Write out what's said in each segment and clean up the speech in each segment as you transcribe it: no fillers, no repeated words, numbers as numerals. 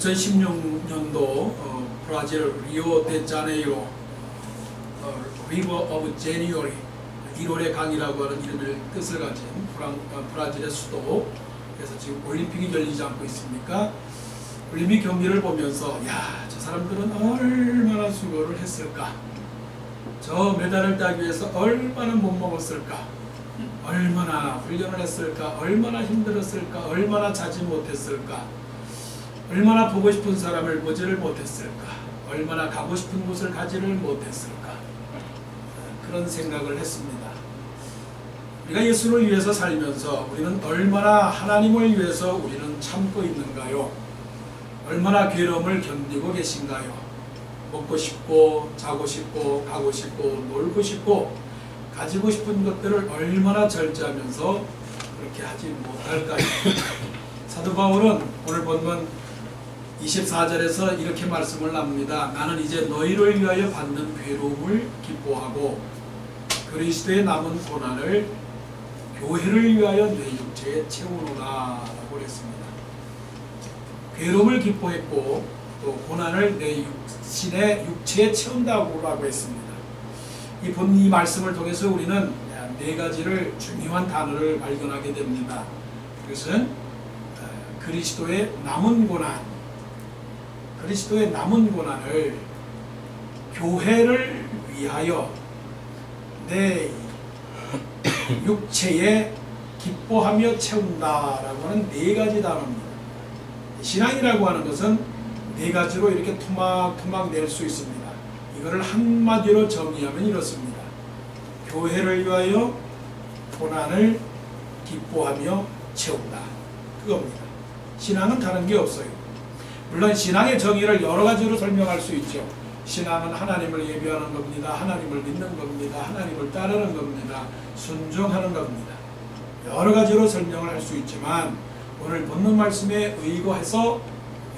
2016년도 브라질 리오데자네이로 리버 오브 제니어리 1월의 강이라고 하는 이름을 뜻을 가진 브라질의 수도에서 지금 올림픽이 열리지 않고 있습니까? 올림픽 경기를 보면서 야, 저 사람들은 얼마나 수고를 했을까, 저 메달을 따기 위해서 얼마나 못 먹었을까, 얼마나 훈련을 했을까, 얼마나 힘들었을까, 얼마나 자지 못했을까, 얼마나 보고 싶은 사람을 보지를 못했을까, 얼마나 가고 싶은 곳을 가지를 못했을까, 그런 생각을 했습니다. 우리가 예수를 위해서 살면서 우리는 얼마나 하나님을 위해서 우리는 참고 있는가요? 얼마나 괴로움을 견디고 계신가요? 먹고 싶고 자고 싶고 가고 싶고 놀고 싶고 가지고 싶은 것들을 얼마나 절제하면서 그렇게 하지 못할까요? 사도 바울은 오늘 본문 24절에서 이렇게 말씀을 합니다. 나는 이제 너희를 위하여 받는 괴로움을 기뻐하고 그리스도의 남은 고난을 교회를 위하여 내 육체에 채우노라 라고 했습니다. 괴로움을 기뻐했고 또 고난을 내 육체에 채운다고 했습니다. 이 말씀을 통해서 우리는 네 가지를 중요한 단어를 발견하게 됩니다. 그것은 그리스도의 남은 고난을 교회를 위하여 내 육체에 기뻐하며 채운다라고 하는 네 가지 단어입니다. 신앙이라고 하는 것은 네 가지로 이렇게 토막토막 낼 수 있습니다. 이거를 한마디로 정의하면 이렇습니다. 교회를 위하여 고난을 기뻐하며 채운다. 그겁니다. 신앙은 다른 게 없어요. 물론 신앙의 정의를 여러 가지로 설명할 수 있죠. 신앙은 하나님을 예배하는 겁니다. 하나님을 믿는 겁니다. 하나님을 따르는 겁니다. 순종하는 겁니다. 여러 가지로 설명을 할 수 있지만 오늘 본문 말씀에 의거해서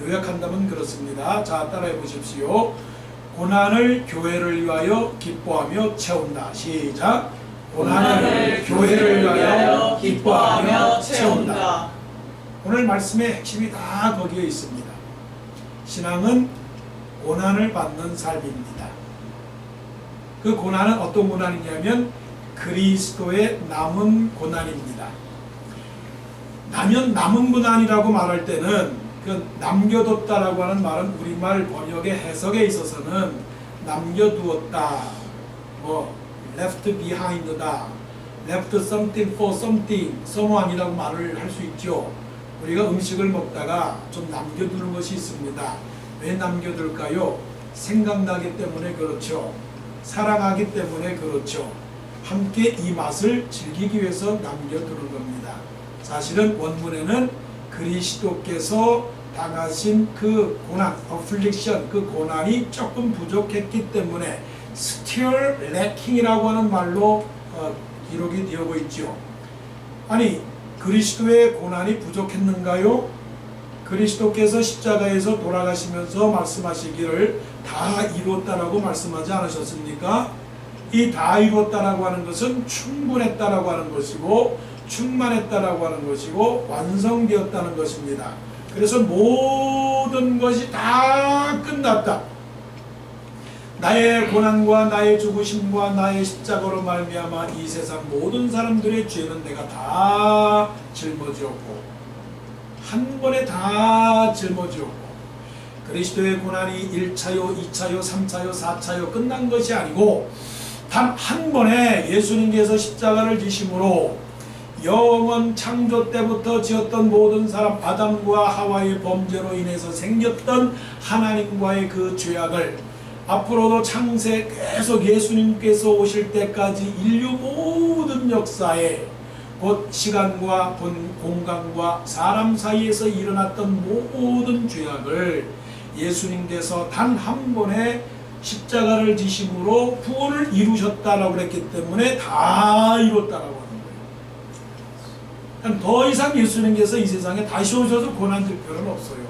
요약한다면 그렇습니다. 자, 따라해 보십시오. 고난을 교회를 위하여 기뻐하며 채운다. 시작. 고난을 교회를 위하여 기뻐하며 채운다. 오늘 말씀의 핵심이 다 거기에 있습니다. 신앙은 고난을 받는 삶입니다. 그 고난은 어떤 고난이냐면 그리스도의 남은 고난입니다. 남은 고난이라고 말할 때는 그 남겨뒀다라고 하는 말은 우리말 번역의 해석에 있어서는 남겨두었다, left behind다, left something for something, someone이라고 말을 할 수 있죠. 우리가 음식을 먹다가 좀 남겨두는 것이 있습니다. 왜 남겨둘까요? 생각나기 때문에 그렇죠. 사랑하기 때문에 그렇죠. 함께 이 맛을 즐기기 위해서 남겨두는 겁니다. 사실은 원문에는 그리스도께서 당하신 그 고난, affliction, 그 고난이 조금 부족했기 때문에 still lacking이라고 하는 말로 기록이 되고 있죠. 아니, 그리스도의 고난이 부족했는가요? 그리스도께서 십자가에서 돌아가시면서 말씀하시기를 다 이루었다라고 말씀하지 않으셨습니까? 이 다 이루었다라고 하는 것은 충분했다라고 하는 것이고 충만했다라고 하는 것이고 완성되었다는 것입니다. 그래서 모든 것이 다 끝났다. 나의 고난과 나의 죽으심과 나의 십자가로 말미암아 이 세상 모든 사람들의 죄는 내가 다 짊어지었고 한 번에 다 짊어지었고 그리스도의 고난이 1차요, 2차요, 3차요, 4차요 끝난 것이 아니고 단 한 번에 예수님께서 십자가를 지심으로 영원 창조 때부터 지었던 모든 사람 아담과 하와의 범죄로 인해서 생겼던 하나님과의 그 죄악을 앞으로도 창세 계속 예수님께서 오실 때까지 인류 모든 역사에 곧 시간과 공간과 사람 사이에서 일어났던 모든 죄악을 예수님께서 단 한 번에 십자가를 지심으로 구원을 이루셨다라고 그랬기 때문에 다 이뤘다라고 하는 거예요. 더 이상 예수님께서 이 세상에 다시 오셔서 고난 줄 필요는 없어요.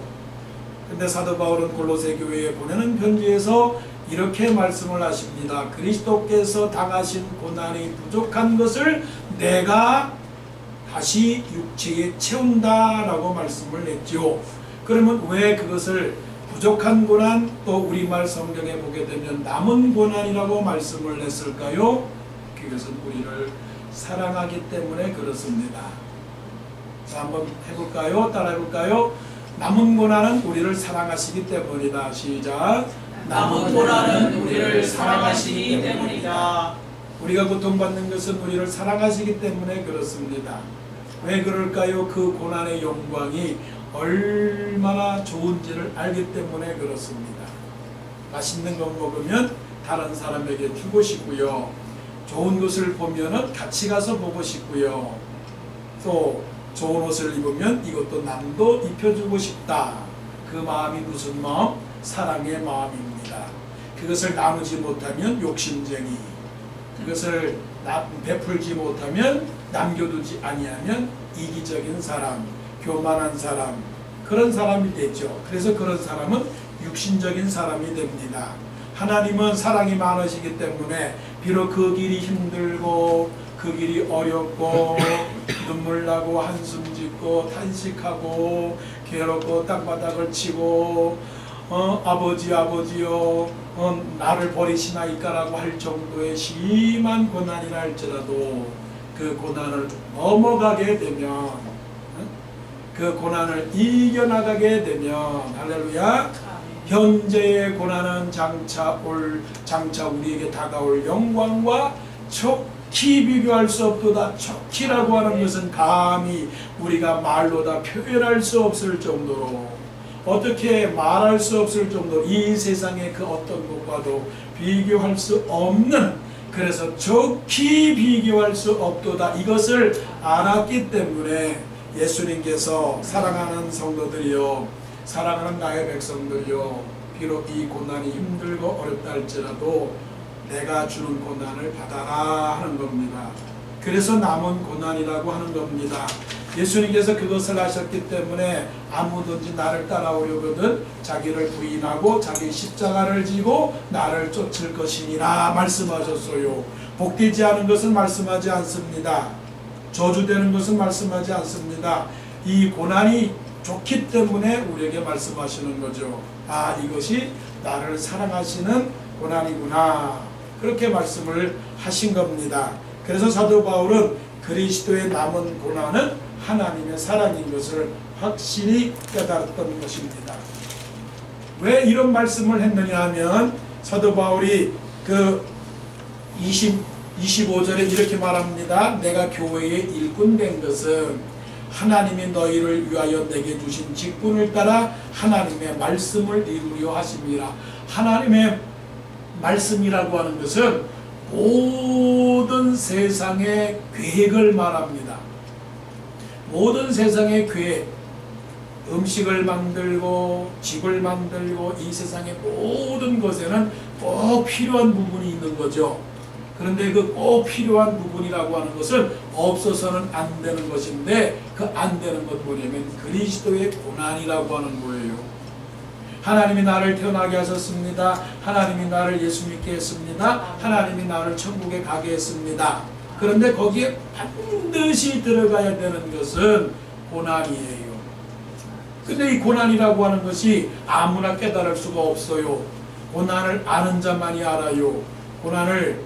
근데 사도 바울은 골로새 교회에 보내는 편지에서 이렇게 말씀을 하십니다. 그리스도께서 당하신 고난이 부족한 것을 내가 다시 육체에 채운다라고 말씀을 했죠. 그러면 왜 그것을 부족한 고난, 또 우리말 성경에 보게 되면 남은 고난이라고 말씀을 했을까요? 그것은 우리를 사랑하기 때문에 그렇습니다. 자, 한번 해볼까요? 따라 해볼까요? 남은 고난은 우리를 사랑하시기 때문이다. 시작. 남은 고난은 우리를 사랑하시기 때문이다. 우리가 고통받는 것은 우리를 사랑하시기 때문에 그렇습니다. 왜 그럴까요? 그 고난의 영광이 얼마나 좋은지를 알기 때문에 그렇습니다. 맛있는 것 먹으면 다른 사람에게 주고 싶고요. 좋은 것을 보면은 같이 가서 보고 싶고요. 또 좋은 옷을 입으면 이것도 남도 입혀주고 싶다. 그 마음이 무슨 마음? 사랑의 마음입니다. 그것을 나누지 못하면 욕심쟁이, 그것을 베풀지 못하면 남겨두지 아니하면 이기적인 사람, 교만한 사람, 그런 사람이 되죠. 그래서 그런 사람은 육신적인 사람이 됩니다. 하나님은 사랑이 많으시기 때문에 비록 그 길이 힘들고 그 길이 어렵고 눈물 나고 한숨 짓고 탄식하고 괴롭고 땅바닥을 치고 아버지요 나를 버리시나이까라고 할 정도의 심한 고난이라 할지라도 그 고난을 넘어가게 되면, 그 고난을 이겨나가게 되면, 할렐루야, 현재의 고난은 장차 우리에게 다가올 영광과 척히 비교할 수 없도다. 척히라고 하는 것은 감히 우리가 말로 다 표현할 수 없을 정도로, 어떻게 말할 수 없을 정도로 이 세상의 그 어떤 것과도 비교할 수 없는, 그래서 척히 비교할 수 없도다, 이것을 알았기 때문에 예수님께서 사랑하는 성도들이요, 사랑하는 나의 백성들이요, 비록 이 고난이 힘들고 어렵다 할지라도 내가 주는 고난을 받아라 하는 겁니다. 그래서 남은 고난이라고 하는 겁니다. 예수님께서 그것을 하셨기 때문에 아무든지 나를 따라오려거든 자기를 부인하고 자기 십자가를 지고 나를 쫓을 것이니라 말씀하셨어요. 복되지 않은 것은 말씀하지 않습니다. 저주되는 것은 말씀하지 않습니다. 이 고난이 좋기 때문에 우리에게 말씀하시는 거죠. 아, 이것이 나를 사랑하시는 고난이구나, 그렇게 말씀을 하신 겁니다. 그래서 사도 바울은 그리스도의 남은 고난은 하나님의 사랑인 것을 확실히 깨달았던 것입니다. 왜 이런 말씀을 했느냐 하면 사도 바울이 그 25절에 이렇게 말합니다. 내가 교회의 일꾼 된 것은 하나님이 너희를 위하여 내게 주신 직분을 따라 하나님의 말씀을 이루려 하심이라. 하나님의 말씀이라고 하는 것은 모든 세상의 계획을 말합니다. 모든 세상의 계획, 음식을 만들고 집을 만들고 이 세상의 모든 것에는 꼭 필요한 부분이 있는 거죠. 그런데 그 꼭 필요한 부분이라고 하는 것은 없어서는 안 되는 것인데, 그 안 되는 것 뭐냐면 그리스도의 고난이라고 하는 거예요. 하나님이 나를 태어나게 하셨습니다. 하나님이 나를 예수 믿게 했습니다. 하나님이 나를 천국에 가게 했습니다. 그런데 거기에 반드시 들어가야 되는 것은 고난이에요. 근데 이 고난이라고 하는 것이 아무나 깨달을 수가 없어요. 고난을 아는 자만이 알아요. 고난을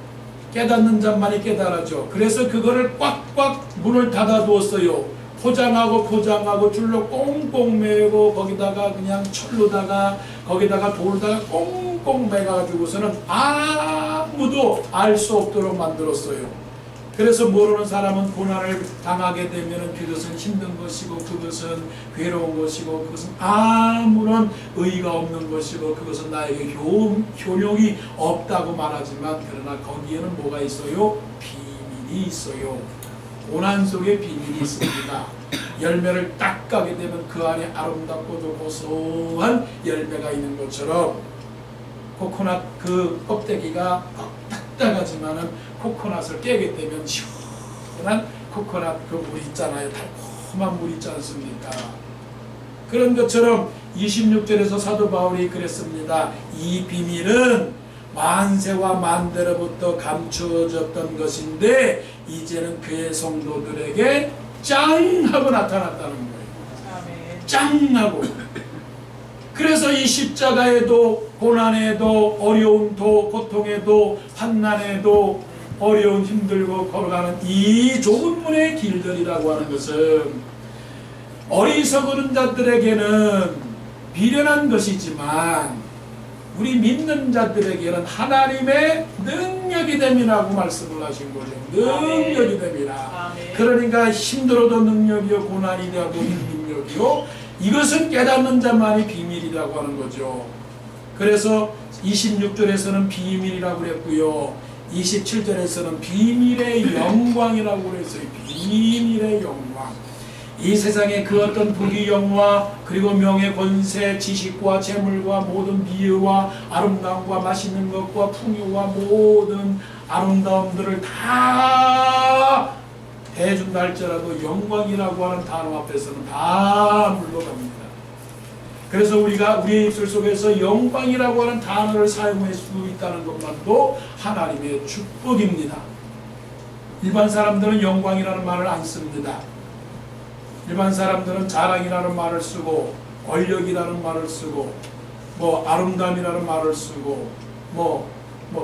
깨닫는 자만이 깨달아죠. 그래서 그거를 꽉꽉 문을 닫아두었어요. 포장하고 줄로 꽁꽁 매고 거기다가 그냥 철로다가 거기다가 돌다가 꽁꽁 매가지고서는 아무도 알 수 없도록 만들었어요. 그래서 모르는 사람은 고난을 당하게 되면 그것은 힘든 것이고 그것은 괴로운 것이고 그것은 아무런 의의가 없는 것이고 그것은 나에게 효용이 없다고 말하지만, 그러나 거기에는 뭐가 있어요? 비밀이 있어요. 고난 속에 비밀이 있습니다. 열매를 딱 까게 되면 그 안에 아름답고도 고소한 열매가 있는 것처럼, 코코넛 그 껍데기가 딱딱하지만은 코코넛을 깨게 되면 시원한 코코넛 그 물 있잖아요. 달콤한 물 있지 않습니까? 그런 것처럼 26절에서 사도 바울이 그랬습니다. 이 비밀은 만세와 만대로부터 감추어졌던 것인데 이제는 그의 성도들에게 짱 하고 나타났다는 거예요. 짱 하고. 그래서 이 십자가에도 고난에도 어려움도 고통에도 환난에도 어려운 힘들고 걸어가는 이 좁은 문의 길들이라고 하는 것은 어리석은 자들에게는 미련한 것이지만 우리 믿는 자들에게는 하나님의 능력이 됨이라고 말씀을 하신 거죠. 능력이 됨이라. 아멘. 그러니까 힘들어도 능력이요, 고난이 되어도 능력이요, 이것은 깨닫는 자만이 비밀이라고 하는 거죠. 그래서 26절에서는 비밀이라고 그랬고요, 27절에서는 비밀의 영광이라고 그랬어요. 비밀의 영광. 이 세상에 그 어떤 부귀 영화 그리고 명예 권세 지식과 재물과 모든 미유와 아름다움과 맛있는 것과 풍요와 모든 아름다움들을 다 해준다 할지라도 영광이라고 하는 단어 앞에서는 다 물러갑니다. 그래서 우리가 우리의 입술 속에서 영광이라고 하는 단어를 사용할 수 있다는 것만도 하나님의 축복입니다. 일반 사람들은 영광이라는 말을 안 씁니다. 일반 사람들은 자랑이라는 말을 쓰고 권력이라는 말을 쓰고 뭐 아름다움이라는 말을 쓰고 뭐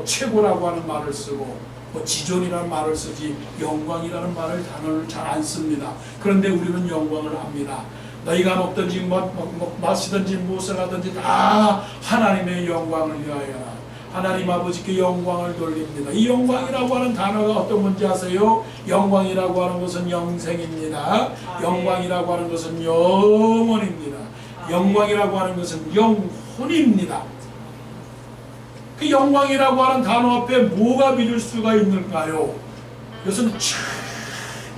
최고라고 하는 말을 쓰고 뭐 지존이라는 말을 쓰지 영광이라는 단어를 잘 안 씁니다. 그런데 우리는 영광을 합니다. 너희가 먹든지 마시든지 무엇을 하든지 다 하나님의 영광을 위하여 하나님 아버지께 영광을 돌립니다. 이 영광이라고 하는 단어가 어떤 건지 아세요? 영광이라고 하는 것은 영생입니다. 영광이라고 하는 것은 영원입니다. 영광이라고 하는 것은 영혼입니다. 그 영광이라고 하는 단어 앞에 뭐가 믿을 수가 있는가요? 이것은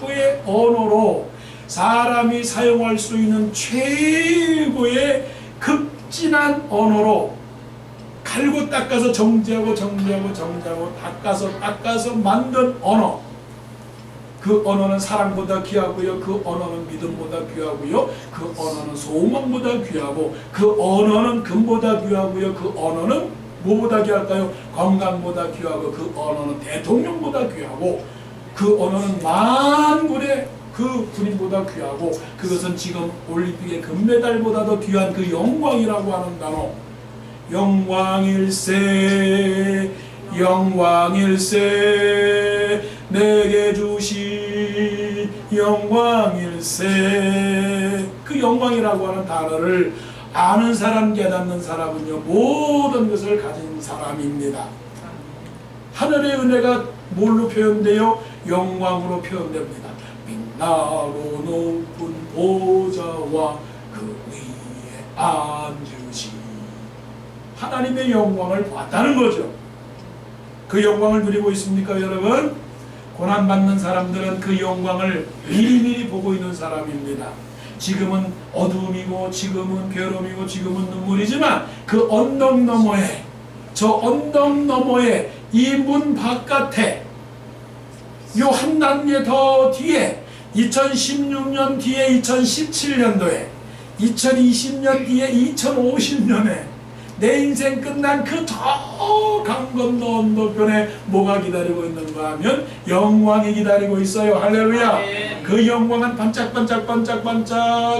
최고의 언어로 사람이 사용할 수 있는 최고의 극진한 언어로 갈고 닦아서 정지하고 닦아서 만든 언어. 그 언어는 사랑보다 귀하고요, 그 언어는 믿음보다 귀하고요, 그 언어는 소망보다 귀하고, 그 언어는 금보다 귀하고요, 그 언어는 뭐보다 귀할까요? 건강보다 귀하고, 그 언어는 대통령보다 귀하고, 그 언어는 만군의 그 군인보다 귀하고, 그것은 지금 올림픽의 금메달보다도 귀한 그 영광이라고 하는 단어. 영광일세 영광일세 내게 주신 영광일세. 그 영광이라고 하는 단어를 아는 사람, 깨닫는 사람은요 모든 것을 가진 사람입니다. 하늘의 은혜가 뭘로 표현돼요? 영광으로 표현됩니다. 빛나고 높은 보좌와 그 위에 앉으신 하나님의 영광을 봤다는 거죠. 그 영광을 누리고 있습니까, 여러분? 고난받는 사람들은 그 영광을 미리미리 보고 있는 사람입니다. 지금은 어두움이고 지금은 괴로움이고 지금은 눈물이지만 그 언덕 너머에, 저 언덕 너머에 이 문 바깥에 요 한 단계 더 뒤에 2016년 뒤에 2017년도에 2020년 뒤에 2050년에 내 인생 끝난 그 저 강 건너 언덕변에 뭐가 기다리고 있는가 하면 영광이 기다리고 있어요. 할렐루야. 네. 그 영광은 반짝반짝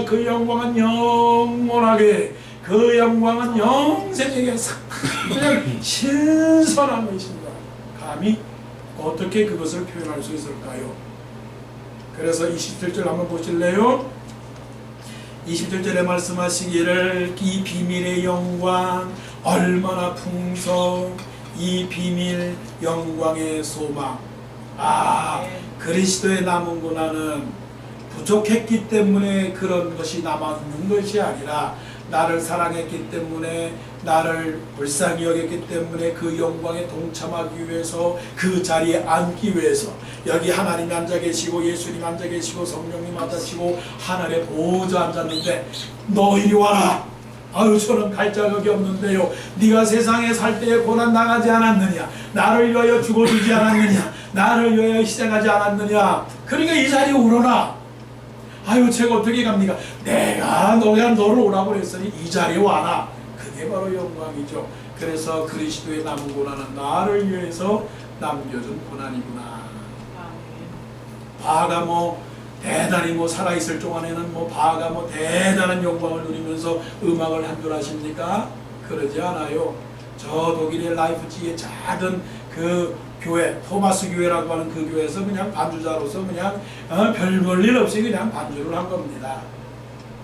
그 영광은 영원하게, 그 영광은 영생에게 그냥 신선한 것입니다. 감히 어떻게 그것을 표현할 수 있을까요? 그래서 27절 한번 보실래요? 27절에 말씀하시기를 이 비밀의 영광 얼마나 풍성, 이 비밀 영광의 소망. 그리스도의 남은 고난은 부족했기 때문에 그런 것이 남아있는 것이 아니라 나를 사랑했기 때문에, 나를 불쌍히 여겼기 때문에 그 영광에 동참하기 위해서, 그 자리에 앉기 위해서, 여기 하나님이 앉아 계시고 예수님 앉아 계시고 성령님 앉아 계시고 하늘에 보좌 앉았는데 너 이리 와라. 아유 저는 갈 자격이 없는데요. 네가 세상에 살 때에 고난 당하지 않았느냐, 나를 위하여 죽어주지 않았느냐, 나를 위하여 희생하지 않았느냐. 그러니까 이 자리에 오너라. 아유 제가 어떻게 갑니까? 내가 너를 오라고 그랬으니 이 자리에 와라. 그게 바로 영광이죠. 그래서 그리스도의 남은 고난은 나를 위해서 남겨준 고난이구나. 아가 대단히 뭐 살아있을 동안에는 뭐 바가 뭐 대단한 영광을 누리면서 음악을 한 줄 아십니까? 그러지 않아요. 저 독일의 라이프치히의 작은 그 교회, 토마스 교회라고 하는 그 교회에서 그냥 반주자로서 그냥 별 볼 일 없이 그냥 반주를 한 겁니다.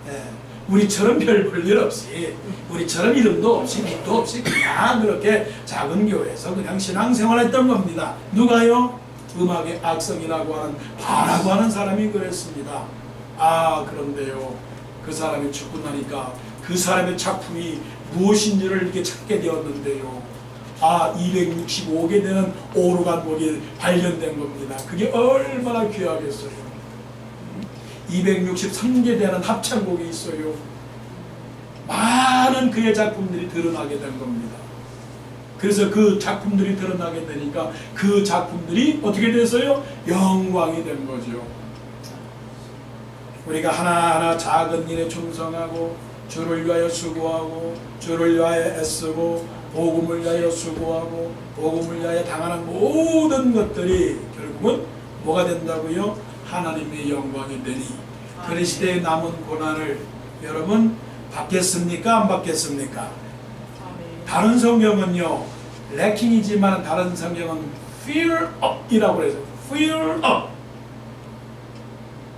예. 우리처럼 별 볼 일 없이, 우리처럼 이름도 없이 빛도 없이 그냥 그렇게 작은 교회에서 그냥 신앙생활했던 겁니다. 누가요? 음악의 악성이라고 하는 바라고 하는 사람이 그랬습니다. 아, 그런데요, 그 사람이 죽고 나니까 그 사람의 작품이 무엇인지를 이렇게 찾게 되었는데요, 아, 265개 되는 오르간곡이 발견된 겁니다. 그게 얼마나 귀하겠어요. 263개 되는 합창곡이 있어요. 많은 그의 작품들이 드러나게 된 겁니다. 그래서 그 작품들이 드러나게 되니까 그 작품들이 어떻게 됐어요? 영광이 된 거죠. 우리가 하나하나 작은 일에 충성하고 주를 위하여 수고하고 주를 위하여 애쓰고 복음을 위하여 수고하고 복음을 위하여 당하는 모든 것들이 결국은 뭐가 된다고요? 하나님의 영광이 되니 그리스도의 남은 고난을 여러분 받겠습니까? 안 받겠습니까? 다른 성경은요, 래킹이지만 다른 성경은 fill up이라고 그래서 fill up.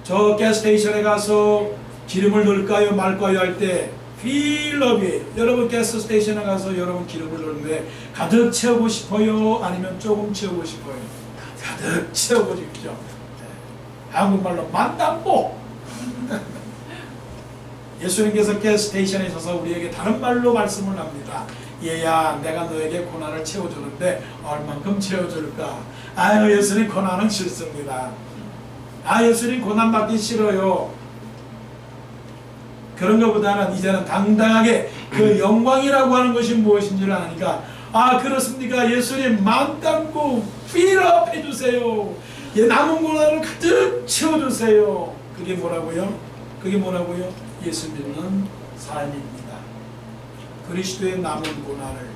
저 가스스테이션에 가서 기름을 넣을까요 말까요 할 때 fill up이, 여러분 가스스테이션에 가서 여러분 기름을 넣는데 가득 채우고 싶어요? 아니면 조금 채우고 싶어요? 가득 채우고 싶죠. 한국말로 만담보. 예수님께서 가스스테이션에 서서 우리에게 다른 말로 말씀을 합니다. 얘야, 내가 너에게 고난을 채워주는데 얼만큼 채워줄까? 아유, 예수님 고난은 싫습니다. 아, 예수님 고난 받기 싫어요. 그런 것보다는 이제는 당당하게 그 영광이라고 하는 것이 무엇인지를 아니까, 아, 그렇습니까? 예수님 맘 담고 필업 해주세요. 남은 고난을 가득 채워주세요. 그게 뭐라고요? 그게 뭐라고요? 예수 믿는 삶입니다. 그리스도의 남은 고난을,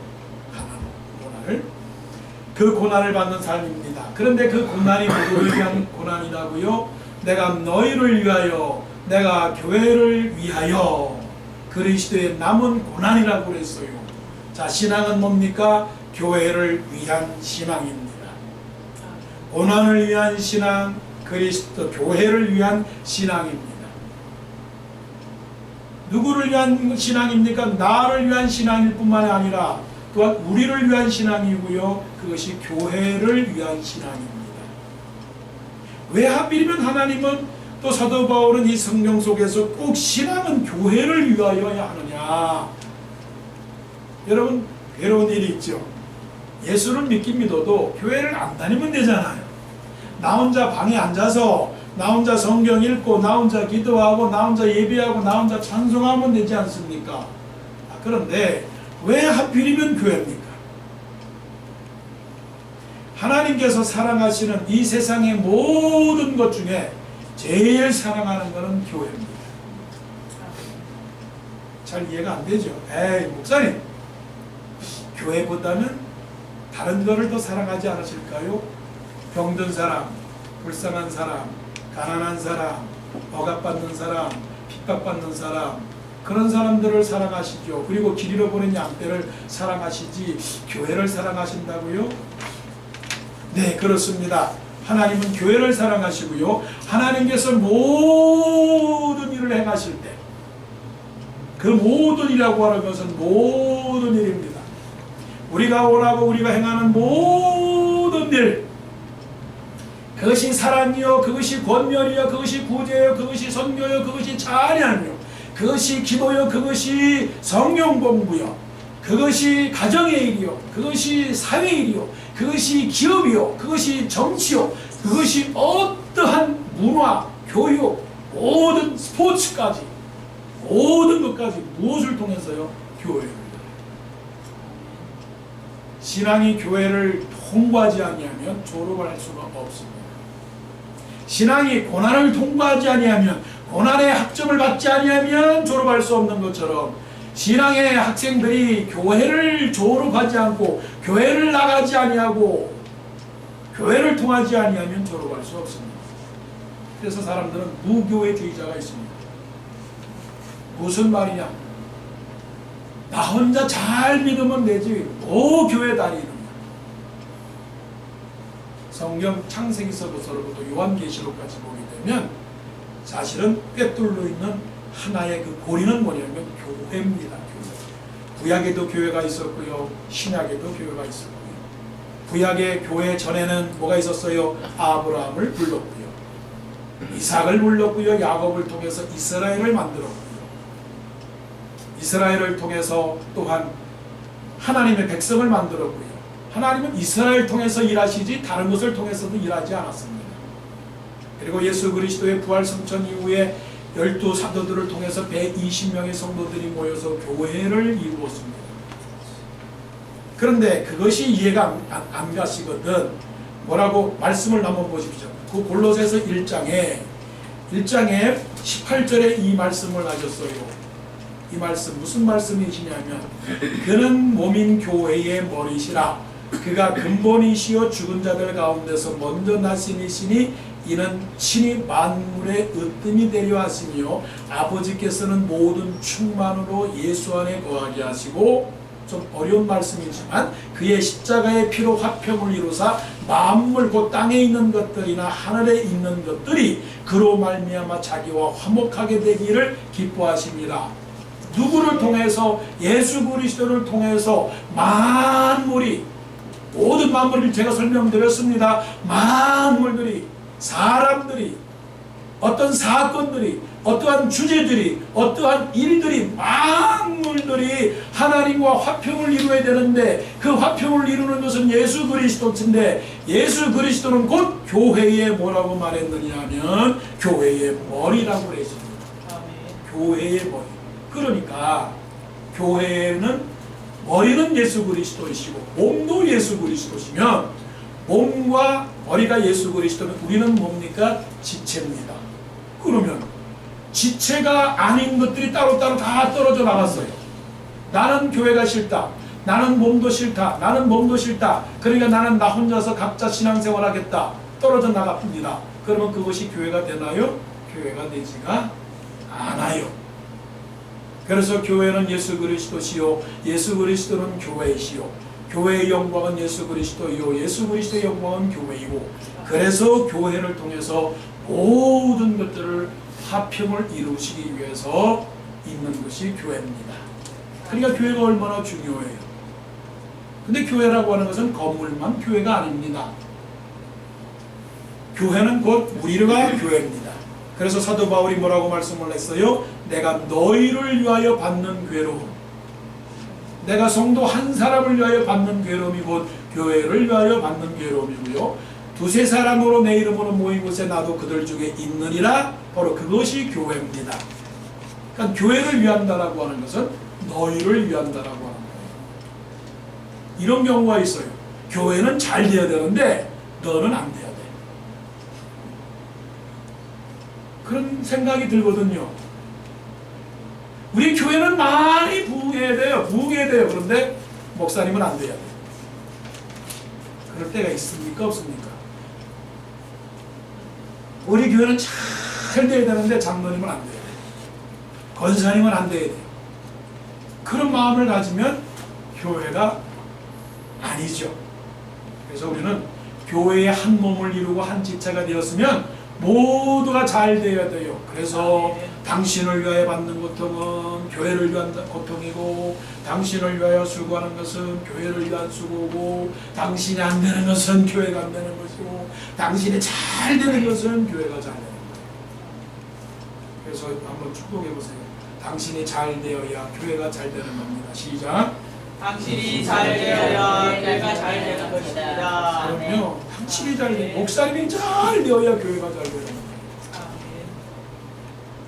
가난 고난을, 그 고난을 받는 삶입니다. 그런데 그 고난이 누구를 위한 고난이라고요? 내가 너희를 위하여, 내가 교회를 위하여 그리스도의 남은 고난이라고 그랬어요. 자, 신앙은 뭡니까? 교회를 위한 신앙입니다. 고난을 위한 신앙, 그리스도 교회를 위한 신앙입니다. 누구를 위한 신앙입니까? 나를 위한 신앙일 뿐만 아니라 또한 우리를 위한 신앙이고요, 그것이 교회를 위한 신앙입니다. 왜 하필이면 하나님은, 또 사도 바울은 이 성경 속에서 꼭 신앙은 교회를 위하여야 하느냐? 여러분, 괴로운 일이 있죠. 예수를 믿긴 믿어도 교회를 안 다니면 되잖아요. 나 혼자 방에 앉아서 나 혼자 성경 읽고 나 혼자 기도하고 나 혼자 예배하고 나 혼자 찬송하면 되지 않습니까? 그런데 왜 하필이면 교회입니까? 하나님께서 사랑하시는 이 세상의 모든 것 중에 제일 사랑하는 것은 교회입니다. 잘 이해가 안 되죠? 에이, 목사님, 교회보다는 다른 거를 더 사랑하지 않으실까요? 병든 사람, 불쌍한 사람, 가난한 사람, 억압받는 사람, 핍박받는 사람, 그런 사람들을 사랑하시죠. 그리고 길 잃어버린 양떼를 사랑하시지 교회를 사랑하신다고요? 네, 그렇습니다. 하나님은 교회를 사랑하시고요, 하나님께서 모든 일을 행하실 때 그 모든 일이라고 하는 것은 모든 일입니다. 우리가 원하고 우리가 행하는 모든 일, 그것이 사랑이요, 그것이 권면이요, 그것이 구제요, 그것이 선교요, 그것이 찬양이요, 그것이 기도요, 그것이 성경 공부요, 그것이 가정의 일이요, 그것이 사회 일이요, 그것이 기업이요, 그것이 정치요, 그것이 어떠한 문화, 교육, 모든 스포츠까지, 모든 것까지 무엇을 통해서요? 교회를. 신앙이 교회를 통과하지 아니하면 졸업을 할 수가 없습니다. 신앙이 고난을 통과하지 아니하면, 고난의 학점을 받지 아니하면 졸업할 수 없는 것처럼, 신앙의 학생들이 교회를 졸업하지 않고 교회를 나가지 아니하고 교회를 통하지 아니하면 졸업할 수 없습니다. 그래서 사람들은 무교회주의자가 있습니다. 무슨 말이냐? 나 혼자 잘 믿으면 되지 뭐 교회 다니느냐. 성경 창세기서부터 요한계시록까지 보게 되면 사실은 꿰뚫려 있는 하나의 그 고리는 뭐냐면 교회입니다. 교회. 구약에도 교회가 있었고요, 신약에도 교회가 있었고요. 구약의 교회 전에는 뭐가 있었어요? 아브라함을 불렀고요, 이삭을 불렀고요, 야곱을 통해서 이스라엘을 만들었고요, 이스라엘을 통해서 또한 하나님의 백성을 만들었고요. 하나님은 이스라엘 통해서 일하시지 다른 것을 통해서도 일하지 않았습니다. 그리고 예수 그리스도의 부활 승천 이후에 12사도들을 통해서 120명의 성도들이 모여서 교회를 이루었습니다. 그런데 그것이 이해가 안 가시거든. 뭐라고 말씀을 한번 보십시오. 그 골로새서 1장에 18절에 이 말씀을 하셨어요. 이 말씀 무슨 말씀이시냐면 그는 몸인 교회의 머리시라. 그가 근본이시여 죽은 자들 가운데서 먼저 나신 이시니 이는 친히 만물의 으뜸이 되려 하시며 아버지께서는 모든 충만으로 예수 안에 거하게 하시고, 좀 어려운 말씀이지만 그의 십자가의 피로 화평을 이루사 만물 곧 땅에 있는 것들이나 하늘에 있는 것들이 그로 말미암아 자기와 화목하게 되기를 기뻐하십니다. 누구를 통해서? 예수 그리스도를 통해서 만물이, 모든 만물을 제가 설명드렸습니다. 만물들이, 사람들이, 어떤 사건들이, 어떠한 주제들이, 어떠한 일들이, 만물들이 하나님과 화평을 이루어야 되는데 그 화평을 이루는 것은 예수 그리스도인데, 예수 그리스도는 곧 교회의 뭐라고 말했느냐 하면 교회의 머리라고 그랬습니다. 교회의 머리. 그러니까 교회는 머리는 예수 그리스도이시고 몸도 예수 그리스도시면 몸과 머리가 예수 그리스도는 우리는 뭡니까? 지체입니다. 그러면 지체가 아닌 것들이 따로따로 다 떨어져 나갔어요. 나는 교회가 싫다, 나는 몸도 싫다, 나는 몸도 싫다, 그러니까 나는 나 혼자서 각자 신앙생활 하겠다, 떨어져 나갑니다. 그러면 그것이 교회가 되나요? 교회가 되지가 않아요. 그래서 교회는 예수 그리스도시요 예수 그리스도는 교회이시요 교회의 영광은 예수 그리스도이요 예수 그리스도의 영광은 교회이고, 그래서 교회를 통해서 모든 것들을 화평을 이루시기 위해서 있는 것이 교회입니다. 그러니까 교회가 얼마나 중요해요. 근데 교회라고 하는 것은 건물만 교회가 아닙니다. 교회는 곧 우리가 교회입니다. 그래서 사도 바울이 뭐라고 말씀을 했어요? 내가 너희를 위하여 받는 괴로움, 내가 성도 한 사람을 위하여 받는 괴로움이 곧 교회를 위하여 받는 괴로움이고요, 두세 사람으로 내 이름으로 모인 곳에 나도 그들 중에 있느니라. 바로 그것이 교회입니다. 그러니까 교회를 위한다라고 하는 것은 너희를 위한다라고 하는 거예요. 이런 경우가 있어요. 교회는 잘 돼야 되는데 너는 안 돼야 돼. 그런 생각이 들거든요. 우리 교회는 많이 부흥해야 돼요. 부흥해야 돼요. 그런데 목사님은 안 돼야 돼요. 그럴 때가 있습니까? 없습니까? 우리 교회는 잘 돼야 되는데 장로님은 안 돼야 돼요. 권사님은 안 돼야 돼요. 그런 마음을 가지면 교회가 아니죠. 그래서 우리는 교회의 한 몸을 이루고 한 지체가 되었으면 모두가 잘 되어야 돼요. 그래서 당신을 위하여 받는 고통은 교회를 위한 고통이고, 당신을 위하여 수고하는 것은 교회를 위한 수고고, 당신이 안 되는 것은 교회가 안 되는 것이고, 당신이 잘 되는 것은 교회가 잘 되는 거예요. 그래서 한번 축복해 보세요. 당신이 잘 되어야 교회가 잘 되는 겁니다. 시작. 당신이 잘 되어야 교회가 잘 되는 것입니다. 그럼요. 당신이 잘 되어야, 목사님이 잘 되어야 교회가 잘 되는 겁니다.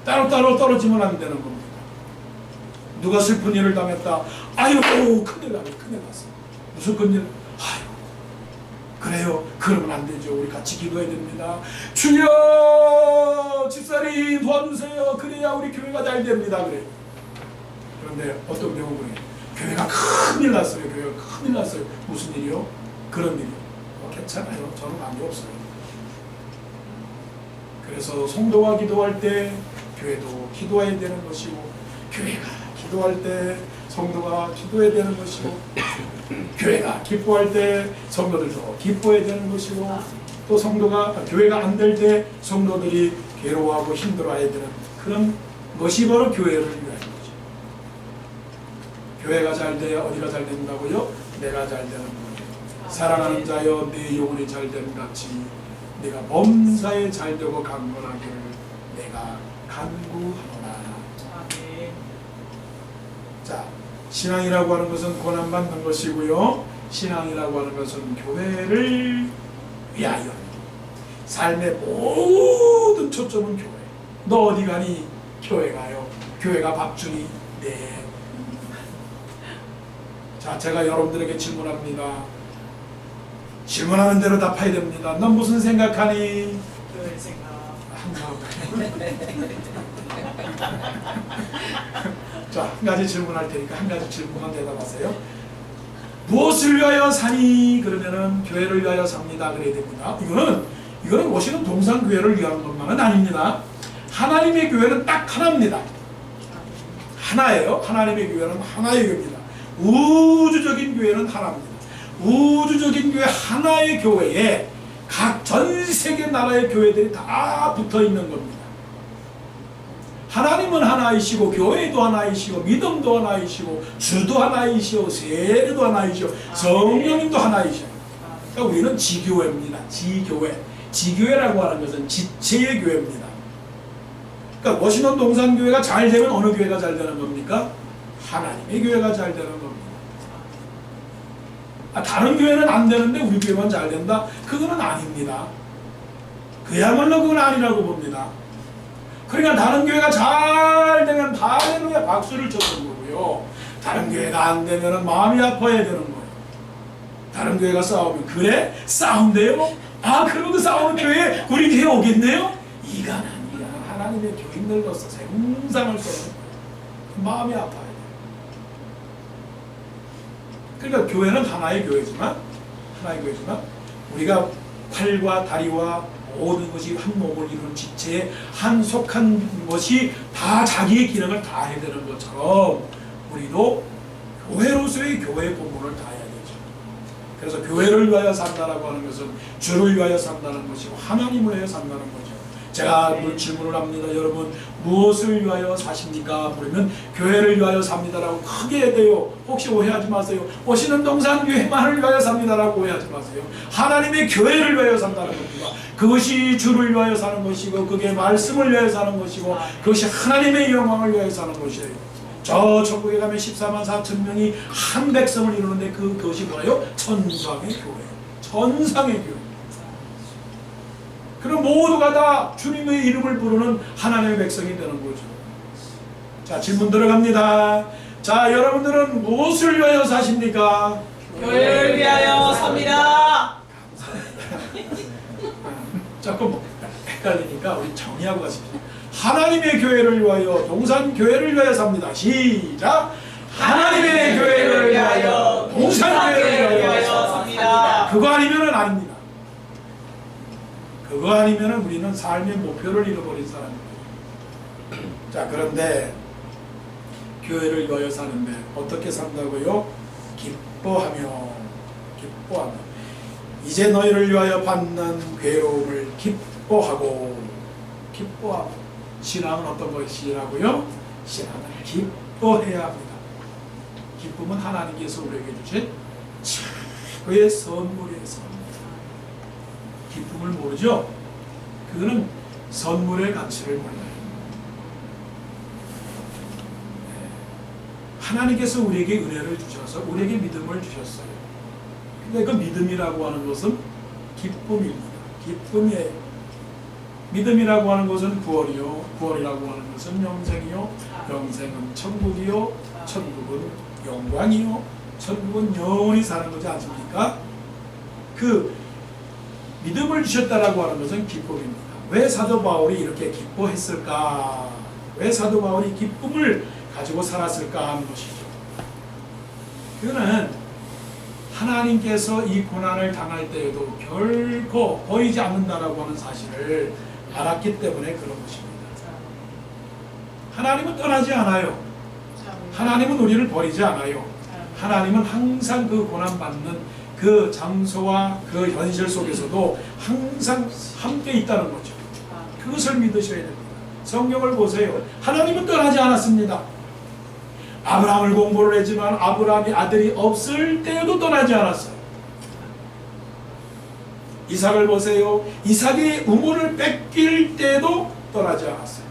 따로따로 떨어지면 안 되는 겁니다. 누가 슬픈 일을 당했다. 아이고 큰일 나네, 큰일 났어. 무슨 큰일? 아이고 그래요. 그러면 안 되죠. 우리 같이 기도해야 됩니다. 주여 집사님 도와주세요. 그래야 우리 교회가 잘 됩니다. 그래요. 그런데 어떤 경우는 교회가 큰일 났어요. 교회가 큰일 났어요. 무슨 일이요? 그런 일이요. 괜찮아요. 저는 관계 없어요. 그래서 성도가 기도할 때 교회도 기도해야 되는 것이고, 교회가 기도할 때 성도가 기도해야 되는 것이고, 교회가 기뻐할 때 성도들도 기뻐해야 되는 것이고, 또 교회가 안 될 때 성도들이 괴로워하고 힘들어해야 되는 그런 것이 바로 교회를 위한 거죠. 교회가 잘 돼야 어디가 잘 된다고요? 내가 잘 되는 거예요. 사랑하는 자여 내 영혼이 잘 됨 같이 내가 범사에 잘 되고 강건하기를 내가 간구하노라. 자, 신앙이라고 하는 것은 고난받는 것이고요, 신앙이라고 하는 것은 교회를 위하여, 삶의 모든 초점은 교회. 너 어디 가니? 교회 가요. 교회가 밥주니? 네. 자, 제가 여러분들에게 질문합니다. 질문하는 대로 답해야 됩니다. 넌 무슨 생각하니? 교회 생각. 항상. 자, 한 가지 질문할 테니까 한 가지 질문만 대답하세요. 무엇을 위하여 사니? 그러면은 교회를 위하여 삽니다. 그래야 됩니다. 이거는 오시는 동산교회를 위한 것만은 아닙니다. 하나님의 교회는 딱 하나입니다. 하나예요. 하나님의 교회는 하나의 교회입니다. 우주적인 교회는 하나입니다. 우주적인 교회, 하나의 교회에 각 전 세계 나라의 교회들이 다 붙어 있는 겁니다. 하나님은 하나이시고, 교회도 하나이시고, 믿음도 하나이시고, 주도 하나이시고, 세례도 하나이시고, 성령님도 하나이시고. 그러니까 우리는 지교회입니다. 지교회. 지교회라고 하는 것은 지체의 교회입니다. 그러니까 워싱턴 동산교회가 잘 되면 어느 교회가 잘 되는 겁니까? 하나님의 교회가 잘 되는 겁니다. 다른 교회는 안 되는데 우리 교회만 잘 된다? 그거는 아닙니다. 그야말로 그건 아니라고 봅니다. 그러니까 다른 교회가 잘 되면 할렐루야 박수를 쳐주는 거고요, 다른 교회가 안 되면 마음이 아파야 되는 거예요. 다른 교회가 싸우면, 그래? 싸운대요? 그러면 그 싸우는 교회에 우리 교회 오겠네요? 이건 아니야. 하나님의 교인들로서 생상을 써는 거예요. 마음이 아파야 돼요. 그러니까 교회는 하나의 교회지만 우리가 팔과 다리와 모든 것이 한 몸을 이루는 지체에 한 속한 것이 다 자기의 기능을 다 해야 되는 것처럼 우리도 교회로서의 교회의 본분을 다해야 되죠. 그래서 교회를 위하여 산다라고 하는 것은 주를 위하여 산다는 것이고, 하나님을 위하여 산다는 거죠. 제가 질문을 합니다. 여러분 무엇을 위하여 사십니까? 물으면 교회를 위하여 삽니다라고 크게 해야 돼요. 혹시 오해하지 마세요. 오시는 동산교회만을 위하여 삽니다라고 오해하지 마세요. 하나님의 교회를 위하여 산다는 겁니다. 그것이 주를 위하여 사는 것이고, 그게 말씀을 위하여 사는 것이고, 그것이 하나님의 영광을 위하여 사는 것이에요. 저 천국에 가면 14만 4천 명이 한 백성을 이루는데 그것이 뭐예요? 천상의 교회. 천상의 교회. 그럼 모두가 다 주님의 이름을 부르는 하나님의 백성이 되는 거죠. 자, 질문 들어갑니다. 자, 여러분들은 무엇을 위하여 사십니까? 교회를 위하여 삽니다. 조금 헷갈리니까 우리 정리하고 가십시오. 하나님의 교회를 위하여, 동산교회를 위하여 삽니다. 시작! 하나님의 교회를 위하여, 동산교회를 위하여 삽니다. 그거 아니면은 아닙니다. 그거 아니면은 우리는 삶의 목표를 잃어버린 사람입니다. 자, 그런데 교회를 위하여 사는데 어떻게 산다고요? 기뻐하며 이제 너희를 위하여 받는 괴로움을 기뻐하고. 신앙은 어떤 것이라고요? 신앙은 기뻐해야 합니다. 기쁨은 하나님께서 우리에게 주신 최고의 선물이에요. 기쁨을 모르죠? 그거는 선물의 가치를 몰라요. 하나님께서 우리에게 은혜를 주셔서 우리에게 믿음을 주셨어요. 근데 그 믿음이라고 하는 것은 기쁨입니다. 기쁨이에요. 믿음이라고 하는 것은 구원이요, 구원이라고 하는 것은 영생이요, 영생은 천국이요, 천국은 영광이요, 천국은 영원히 사는 거지 않습니까? 그 믿음을 주셨다라고 하는 것은 기쁨입니다. 왜 사도 바울이 이렇게 기뻐했을까? 왜 사도 바울이 기쁨을 가지고 살았을까 하는 것이죠. 그거는 하나님께서 이 고난을 당할 때에도 결코 보이지 않는다라고 하는 사실을 알았기 때문에 그런 것입니다. 하나님은 떠나지 않아요. 하나님은 우리를 버리지 않아요. 하나님은 항상 그 고난받는 그 장소와 그 현실 속에서도 항상 함께 있다는 거죠. 그것을 믿으셔야 됩니다. 성경을 보세요. 하나님은 떠나지 않았습니다. 아브라함을 공부를 했지만 아브라함이 아들이 없을 때에도 떠나지 않았어요. 이삭을 보세요. 이삭이 우물을 뺏길 때도 떠나지 않았어요.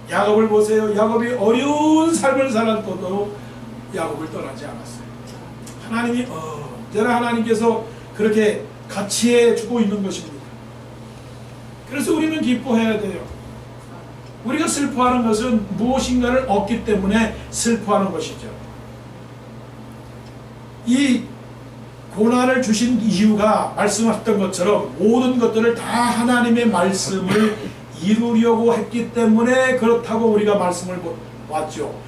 야곱을 보세요. 야곱이 어려운 삶을 살았고도 야곱을 떠나지 않았어요. 하나님이 언제나 하나님께서 그렇게 같이 해주고 있는 것입니다. 그래서 우리는 기뻐해야 돼요. 우리가 슬퍼하는 것은 무엇인가를 얻기 때문에 슬퍼하는 것이죠. 이 고난을 주신 이유가 말씀하셨던 것처럼 모든 것들을 다 하나님의 말씀을 이루려고 했기 때문에 그렇다고 우리가 말씀을 봤죠.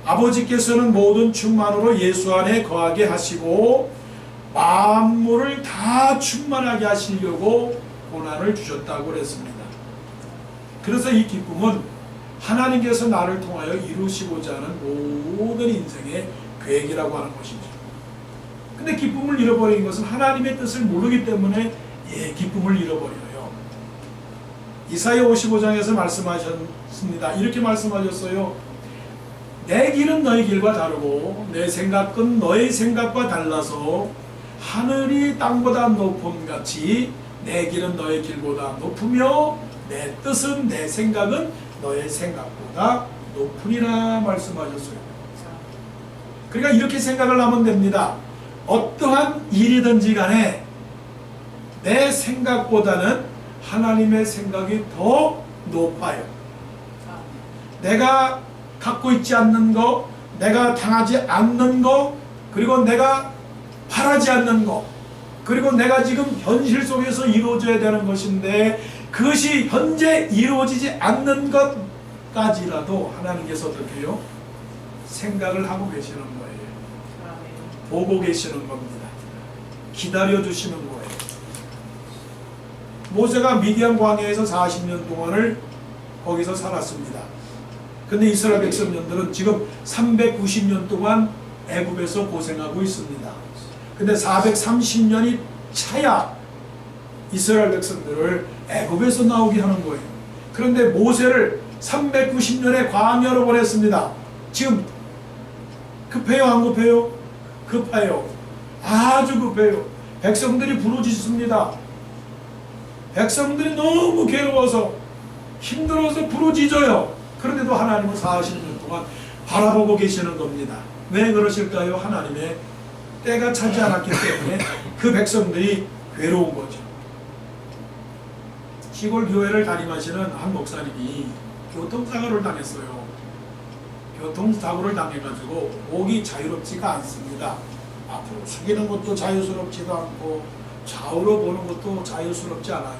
아버지께서는 모든 충만으로 예수 안에 거하게 하시고 만물을 다 충만하게 하시려고 고난을 주셨다고 그랬습니다. 그래서 이 기쁨은 하나님께서 나를 통하여 이루시고자 하는 모든 인생의 계획이라고 하는 것이죠. 근데 기쁨을 잃어버린 것은 하나님의 뜻을 모르기 때문에 기쁨을 잃어버려요. 이사야 55장에서 말씀하셨습니다. 이렇게 말씀하셨어요. 내 길은 너의 길과 다르고 내 생각은 너의 생각과 달라서 하늘이 땅보다 높음같이 내 길은 너의 길보다 높으며 내 뜻은 내 생각은 너의 생각보다 높으리라 말씀하셨어요. 그러니까 이렇게 생각을 하면 됩니다. 어떠한 일이든지 간에 내 생각보다는 하나님의 생각이 더 높아요. 내가 갖고 있지 않는 것, 내가 당하지 않는 것, 그리고 내가 바라지 않는 것, 그리고 내가 지금 현실 속에서 이루어져야 되는 것인데 그것이 현재 이루어지지 않는 것까지라도 하나님께서 어떻게 해요? 생각을 하고 계시는 거예요. 보고 계시는 겁니다. 기다려 주시는 거예요. 모세가 미디안 광야에서 40년 동안을 거기서 살았습니다. 근데 이스라엘 백성들은 지금 390년 동안 애굽에서 고생하고 있습니다. 근데 430년이 차야 이스라엘 백성들을 애굽에서 나오게 하는 거예요. 그런데 모세를 390년의 광야로 보냈습니다. 지금 급해요, 안 급해요? 급해요. 아주 급해요. 백성들이 부르짖습니다. 백성들이 너무 괴로워서 힘들어서 부르짖어요. 그런데도 하나님은 40년 동안 바라보고 계시는 겁니다. 왜 그러실까요? 하나님의 때가 차지 않았기 때문에 그 백성들이 괴로운 거죠. 시골 교회를 담임하시는 한 목사님이 교통사고를 당했어요. 교통사고를 당해가지고 목이 자유롭지가 않습니다. 앞으로 숙이는 것도 자유스럽지도 않고 좌우로 보는 것도 자유스럽지 않아요.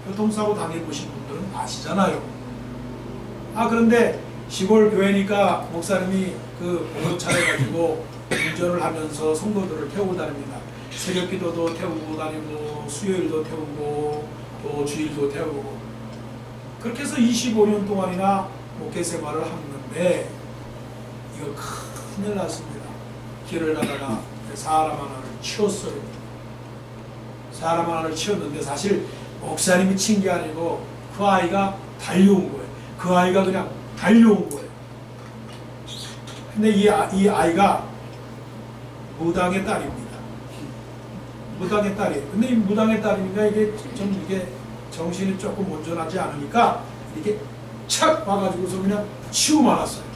교통사고 당해보신 분들은 아시잖아요. 그런데 시골 교회니까 목사님이 그 보호차를 가지고 운전을 하면서 성도들을 태우고 다닙니다. 새벽 기도도 태우고 다니고 수요일도 태우고 또 주일도 태우고 그렇게 해서 25년 동안이나 목회 생활을 하는데 이거 큰일 났습니다. 길을 가다가 사람 하나를 치웠어요. 사람 하나를 치웠는데 사실 목사님이 친 게 아니고 그 아이가 달려온 거예요. 그 아이가 그냥 달려온 거예요. 근데 이 아이가 무당의 딸입니다. 무당의 딸이에요. 근데 이 무당의 딸이니까 이게 좀 이게 정신이 조금 온전하지 않으니까 이렇게 착 와가지고서 그냥 치고 말았어요.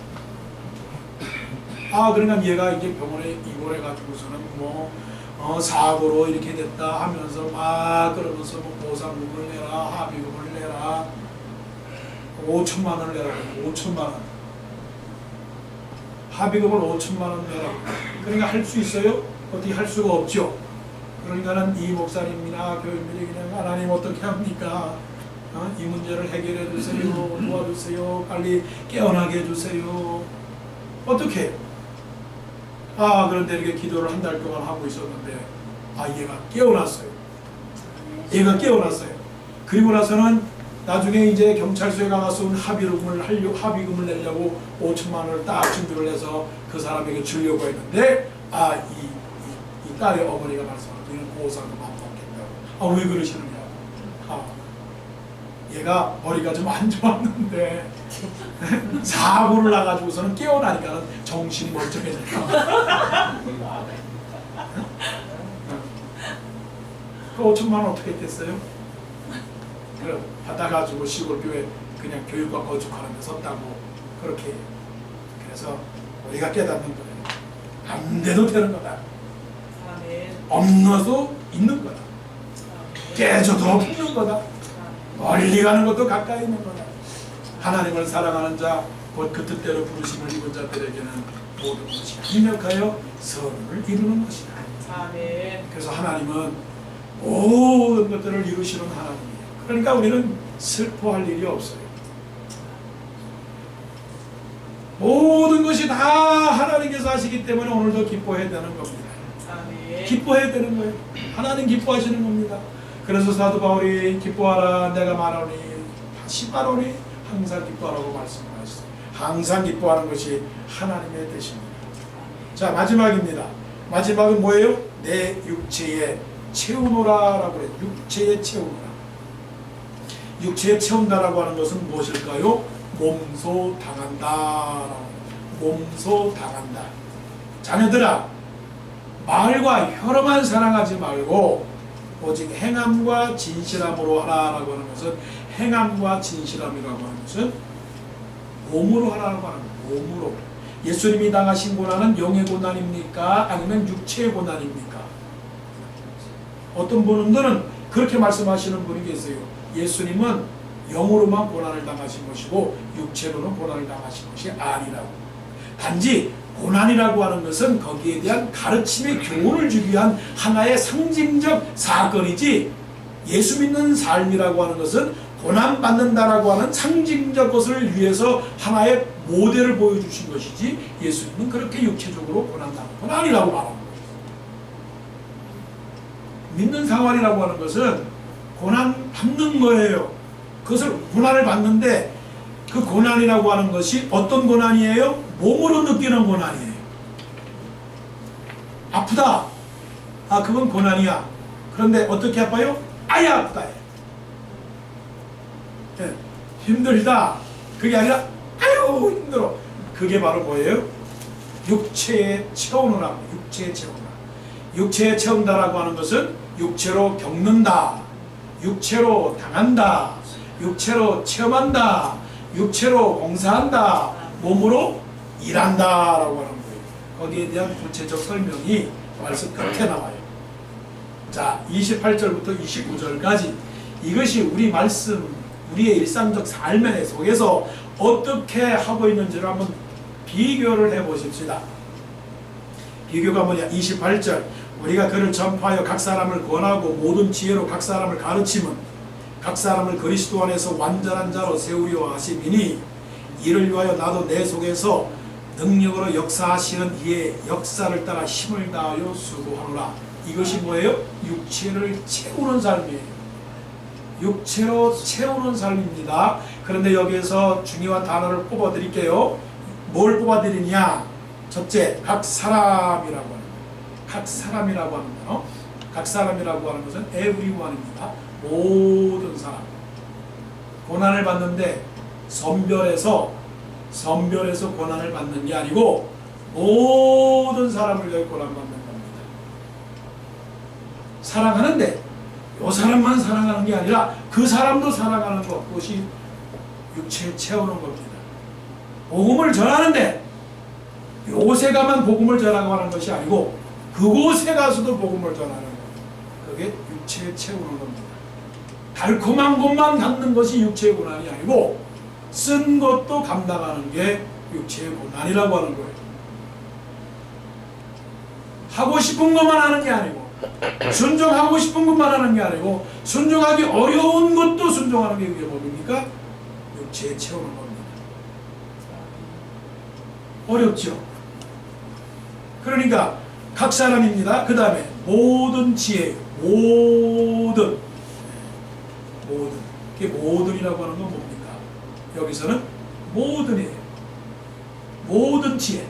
그러니까 얘가 이제 병원에 입원해가지고서는 사고로 이렇게 됐다 하면서 막 그러면서 보상금을 내라, 합의금을 내라, 5천만 원을 내라, 5천만 원. 합의금을 5천만 원 내라. 그러니까 할 수 있어요? 어떻게 할 수가 없죠. 그러니까는 이 목사님이나 교인들이 그냥 하나님 어떻게 합니까? 이 문제를 해결해 주세요, 도와주세요, 빨리 깨어나게 해주세요. 어떻게 해요? 그런데 이렇게 기도를 한 달 동안 하고 있었는데 얘가 깨어났어요. 얘가 깨어났어요. 그리고 나서는 나중에 이제 경찰서에 가서 합의금을 내려고 5천만 원을 딱 준비를 해서 그 사람에게 주려고 했는데 이 딸의 어머니가 말씀하는 너는 보호상금 안 받겠다고. 왜 그러시느냐고. 얘가 머리가 좀 안 좋았는데 사고를 나가지고서는 깨어나니까 정신이 멀쩡해졌다. 그 5천만 원 어떻게 됐어요? 그럼 받아가지고 시골교회 그냥 교육과 거룩하는 데 썼다고 그렇게. 그래서 우리가 깨닫는 거예요. 안 돼도 되는 거다. 없어도 있는 거다. 깨져도 없는 거다. 멀리 가는 것도 가까이 있는 거다. 하나님을 사랑하는 자, 곧 그 뜻대로 부르심을 입은 자들에게는 모든 것이 합력하여 선을 이루는 것이다. 그래서 하나님은 모든 것들을 이루시는 하나님이에요. 그러니까 우리는 슬퍼할 일이 없어요. 모든 것이 다 하나님께서 하시기 때문에 오늘도 기뻐해야 되는 겁니다. 기뻐해야 되는 거예요. 하나님 기뻐하시는 겁니다. 그래서 사도 바울이 기뻐하라 내가 말하노니 다시 말하노니 항상 기뻐하라고 말씀하셨어요. 항상 기뻐하는 것이 하나님의 뜻입니다. 자, 마지막입니다. 마지막은 뭐예요? 내 육체에 채우노라라고 그래요. 육체에 채우노라. 육체에 채운다라고 하는 것은 무엇일까요? 몸소 당한다. 몸소 당한다. 자녀들아, 말과 혀로만 사랑하지 말고 오직 행함과 진실함으로 하라라고 하는 것은, 행함과 진실함이라고 하는 것은 몸으로 하라고 하는 거예요. 몸으로. 예수님이 당하신 고난은 영의 고난입니까? 아니면 육체의 고난입니까? 어떤 분들은 그렇게 말씀하시는 분이 계세요. 예수님은 영으로만 고난을 당하신 것이고 육체로는 고난을 당하신 것이 아니라고. 단지 고난이라고 하는 것은 거기에 대한 가르침의 교훈을 주기 위한 하나의 상징적 사건이지, 예수 믿는 삶이라고 하는 것은 고난받는다라고 하는 상징적 것을 위해서 하나의 모델을 보여주신 것이지, 예수님은 그렇게 육체적으로 고난당한 건 아니라고 말하는 거예요. 믿는 생활이라고 하는 것은 고난 받는 거예요. 그것을 고난을 받는데 그 고난이라고 하는 것이 어떤 고난이에요? 몸으로 느끼는 고난이에요. 아프다. 그건 고난이야. 그런데 어떻게 아파요? 아야 아프다. 네. 힘들다. 그게 아니라 아유 힘들어. 그게 바로 뭐예요? 육체에 채우느라. 육체에 채우느라. 육체에 채운다라고 하는 것은 육체로 겪는다. 육체로 당한다. 육체로 체험한다. 육체로 봉사한다. 몸으로 일한다라고 하는 거예요. 거기에 대한 구체적 설명이 말씀 끝에 나와요. 자, 28절부터 29절까지 이것이 우리 말씀, 우리의 일상적 삶의 속에서 어떻게 하고 있는지를 한번 비교를 해보십시다. 비교가 뭐냐? 28절 우리가 그를 전파하여 각 사람을 권하고 모든 지혜로 각 사람을 가르치면 각 사람을 그리스도 안에서 완전한 자로 세우려 하심이니 이를 위하여 나도 내 속에서 능력으로 역사하시는 이의 역사를 따라 힘을 다하여 수고하노라. 이것이 뭐예요? 육체를 채우는 삶이에요. 육체로 채우는 삶입니다. 그런데 여기에서 중요한 단어를 뽑아드릴게요. 뭘 뽑아드리냐? 첫째, 각 사람이라고 하는 거예요. 각 사람이라고 하는 거예요. 각 사람이라고 하는 것은 everyone입니다. 모든 사람. 고난을 받는데 선별해서 고난을 받는 게 아니고 모든 사람을 위해 고난받는 겁니다. 사랑하는데 이 사람만 사랑하는 게 아니라 그 사람도 사랑하는 것, 그것이 육체에 채우는 겁니다. 복음을 전하는데 요새가만 복음을 전하고 하는 것이 아니고 그곳에 가서도 복음을 전하는 것, 그게 육체에 채우는 겁니다. 달콤한 것만 갖는 것이 육체의 고난이 아니고 쓴 것도 감당하는 게 육체의 고난이라고 하는 거예요. 하고 싶은 것만 하는 게 아니고 순종하고 싶은 것만 하는 게 아니고 순종하기 어려운 것도 순종하는 게 그게 뭡니까? 육체에 채우는 겁니다. 어렵죠? 그러니까 각 사람입니다. 그 다음에 모든 지혜, 모든 그게 모든이라고 하는 건 뭡니까? 여기서는 모든이에요. 모든 지혜.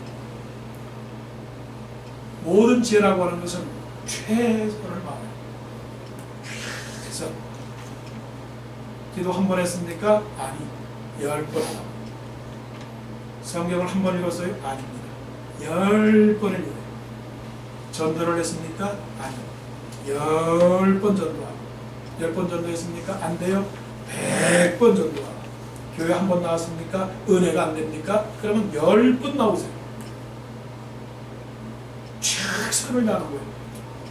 모든 지혜라고 하는 것은 최선을 말해요. 최선. 기도 한 번 했습니까? 아니. 10번 하라고. 성경을 한 번 읽었어요? 아닙니다. 10번을 읽어요. 전도를 했습니까? 아니. 10번 전도하고. 10번 전도했습니까? 안 돼요? 100번 전도하고. 교회 한 번 나왔습니까? 은혜가 안 됩니까? 그러면 10번 나오세요. 최선을 다하는 거예요.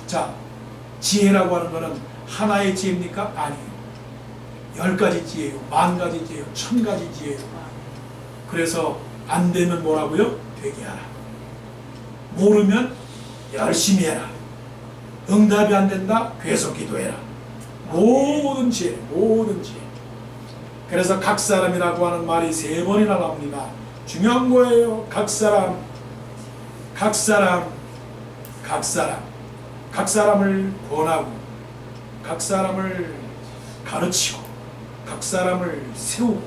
자, 지혜라고 하는 거는 하나의 지혜입니까? 아니에요. 10가지 지혜예요. 10,000가지 지혜예요. 1000가지 지혜예요. 그래서 안 되면 뭐라고요? 되게 하라. 모르면 열심히 해라. 응답이 안 된다? 계속 기도해라. 모든 지혜, 모든 지혜. 그래서 각 사람이라고 하는 말이 3번이나 나옵니다. 중요한 거예요. 각 사람, 각 사람, 각 사람. 각 사람을 권하고, 각 사람을 가르치고, 각 사람을 세우고.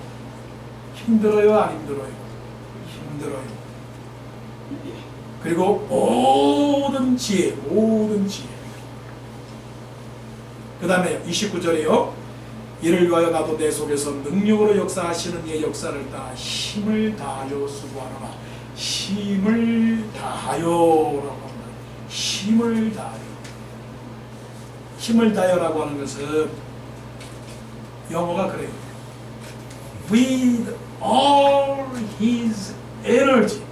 힘들어요? 안 힘들어요? 힘들어요. 그리고 모든 지혜, 모든 지혜. 그 다음에 29절이요. 이를 위하여 나도 내 속에서 능력으로 역사하시는 이의 역사를 따라 힘을 다하여 수고하노라. 힘을 다하여라고 합니다. 힘을 다하여. 힘을 다하여라고 하는 것은 영어가 그래요. With all his energy.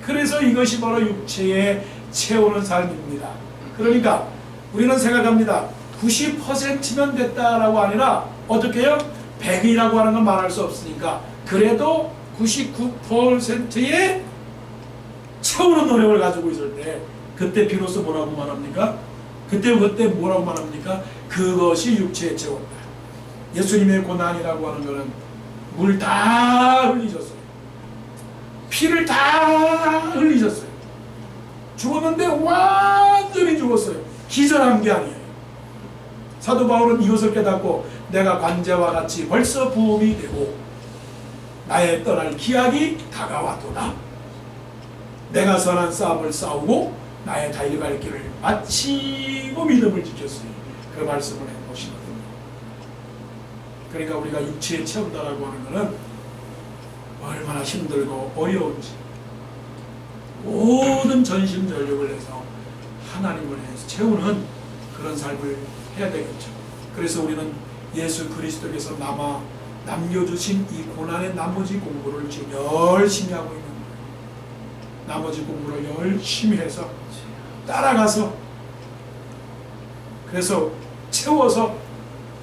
그래서 이것이 바로 육체에 채우는 삶입니다. 그러니까 우리는 생각합니다. 90%면 됐다라고 아니라 어떻게 해요? 100이라고 하는 건 말할 수 없으니까 그래도 99%의 채우는 노력을 가지고 있을 때 그때 비로소 뭐라고 말합니까? 그때 뭐라고 말합니까? 그것이 육체에 채운다. 예수님의 고난이라고 하는 것은 물 다 흘리셨어요. 피를 다 흘리셨어요. 죽었는데 완전히 죽었어요. 기절한 게 아니에요. 사도 바울은 이것을 깨닫고 내가 관제와 같이 벌써 부음이 되고 나의 떠날 기약이 다가왔도다. 내가 선한 싸움을 싸우고 나의 달려갈 길을 마치고 믿음을 지켰으니 그 말씀을 해보시거든요. 그러니까 우리가 육체에 채운다라고 하는 것은 얼마나 힘들고 어려운지 모든 전심전력을 해서 하나님을 해서 채우는 그런 삶을 해야 되겠죠. 그래서 우리는 예수 그리스도께서 남겨주신 이 고난의 나머지 공부를 지금 열심히 하고 있는 거예요. 나머지 공부를 열심히 해서 따라가서 그래서 채워서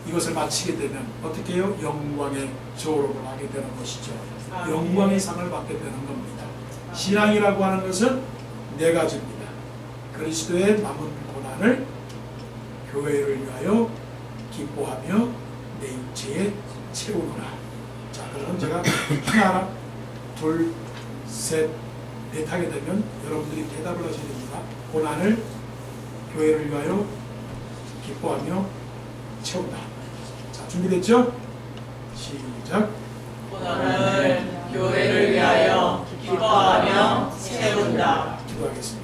이것을 마치게 되면 어떻게 해요? 영광의 졸업을 하게 되는 것이죠. 영광의 상을 받게 되는 겁니다. 신앙이라고 하는 것은 4가지입니다. 그리스도의 남은 고난을 교회를 위하여 기뻐하며 내 육체에 채우노라. 자, 그러면 제가 하나, 둘, 셋, 넷 하게 되면 여러분들이 대답을 하셔야 됩니다. 고난을 교회를 위하여 기뻐하며 채운다. 자, 준비됐죠? 시작. 고난을 교회를 위하여 기뻐하며 채운다. 기도하겠습니다.